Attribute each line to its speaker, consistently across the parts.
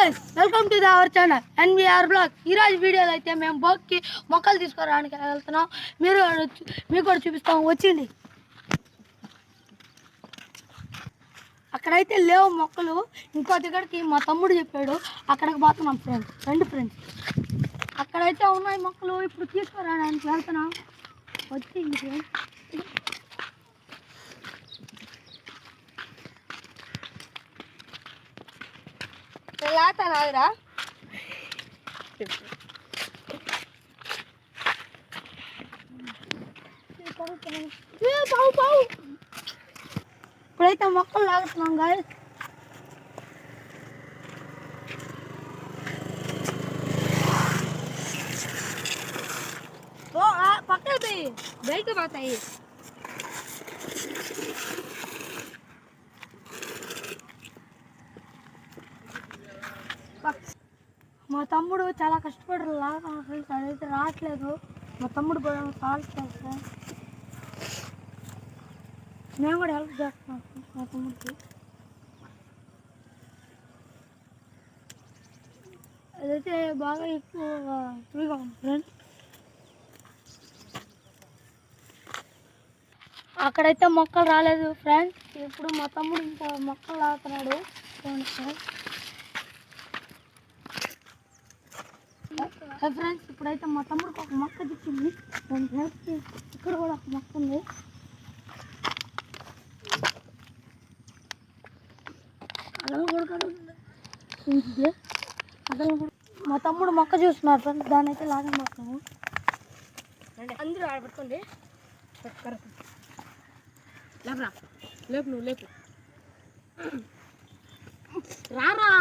Speaker 1: guys, welcome to our channel NVR Vlog. ఈ రోజు వీడియోలో అయితే మేము బోక్కి మొక్కలు తీసుకురావడానికి వెళ్తున్నాం. మీకు కూడా చూపిస్తాం, వచ్చింది. అక్కడైతే లేవు మొక్కలు, ఇంకో దగ్గరికి మా తమ్ముడు చెప్పాడు, అక్కడికి పోతున్నాం ఫ్రెండ్స్. ఫ్రెండ్స్ అక్కడైతే ఉన్నాయి మొక్కలు, ఇప్పుడు తీసుకురావడానికి వెళ్తున్నాం. వచ్చింది ఫ్రెండ్స్. లాతారా ఇప్పుడైతే మొక్కలు లాగుతున్నాం గాయస్. పక్కన పోయి బయట పోతాయి. మా తమ్ముడు చాలా కష్టపడి లాగుతున్నాడు ఫ్రెండ్స్, అదైతే రావట్లేదు. మా తమ్ముడు సాల్వ్ చేస్తాం, మేము కూడా హెల్ప్ చేస్తున్నాం మా తమ్ముడికి. అదైతే బాగా ఎక్కువగా ఉంది ఫ్రెండ్స్. అక్కడైతే మొక్కలు రాలేదు ఫ్రెండ్స్. ఇప్పుడు మా తమ్ముడు ఇంకా మొక్కలు లాగుతున్నాడు ఫ్రెండ్స్. ఫ్రెండ్స్ ఇప్పుడైతే మా తమ్ముడికి ఒక మొక్క తెచ్చింది. ఇక్కడ కూడా ఒక మొక్క ఉంది. మా తమ్ముడు మొక్క చూస్తున్నారు ఫ్రెండ్స్, దాన్ని అయితే లాగబోతున్నాము. అందరూ ఆడబడుతుంది. లేపు నువ్వు లేపు రారా.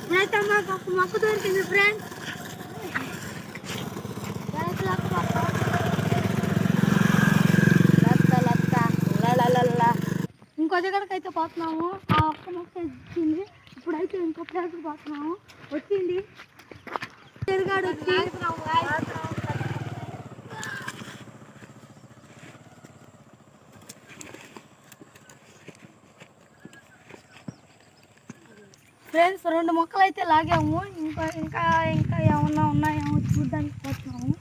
Speaker 1: ఇప్పుడైతే మాకు ఒక మొక్క దొరికింది ఫ్రెండ్స్. ఇంకో దగ్గరకు అయితే పోతున్నాము. ఆ ఒక్క మొక్క వచ్చింది. ఇప్పుడైతే ఇంకో ప్లేస్కి పోతున్నాము. వచ్చింది తిరిగాడు వచ్చి ఫ్రెండ్స్ 2 మొక్కలు అయితే లాగాము. ఇంకా ఇంకా ఇంకా ఏమన్నా ఉన్నాయేమో చూడడానికి పోతున్నాము.